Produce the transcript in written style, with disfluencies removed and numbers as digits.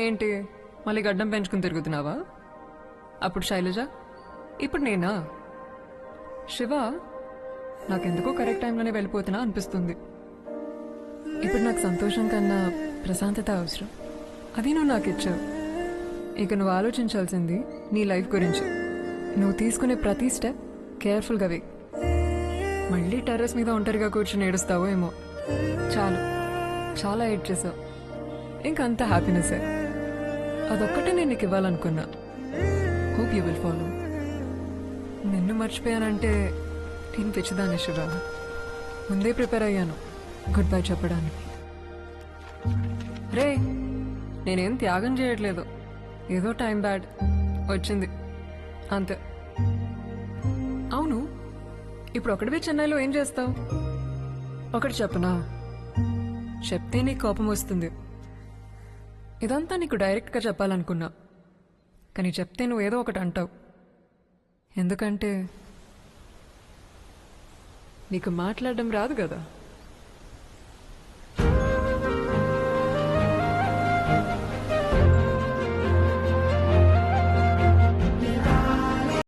ఏంటి మళ్ళీ గడ్డం పెంచుకుని తిరుగుతున్నావా? అప్పుడు శైలజ, ఇప్పుడు నేనా? శివ, నాకెందుకో కరెక్ట్ టైంలోనే వెళ్ళిపోతున్నా అనిపిస్తుంది. ఇప్పుడు నాకు సంతోషం కన్నా ప్రశాంతత అవసరం. అది నువ్వు నాకు ఇచ్చావు. ఇక నువ్వు ఆలోచించాల్సింది నీ లైఫ్ గురించి. నువ్వు తీసుకునే ప్రతి స్టెప్ కేర్ఫుల్గా వే. మళ్ళీ టెర్రస్ మీద ఒంటరిగా కూర్చొని ఏడుస్తావో ఏమో. చాలు, చాలా ఏడ్ చేసావు. ఇంకంత హ్యాపీనెస్సే. అదొక్కటే నేను నీకు ఇవ్వాలనుకున్నా. Hope you will follow. నిన్ను మర్చిపోయానంటే నేను పిచ్చిదాన్ని శివ. ముందే ప్రిపేర్ అయ్యాను గుడ్ బై చెప్పడానికి. రే, నేనేం త్యాగం చేయట్లేదు. ఏదో టైం బ్యాడ్ వచ్చింది అంతే. అవును, ఇప్పుడు ఒకటివే చెన్నైలో ఏం చేస్తావు? ఒకటి చెప్పనా? చెప్తే నీకు కోపం వస్తుంది. ఇదంతా నీకు డైరెక్ట్గా చెప్పాలనుకున్నా, కానీ చెప్తే నువ్వు ఏదో ఒకటి అంటావు. ఎందుకంటే నీకు మాట్లాడడం రాదు కదా.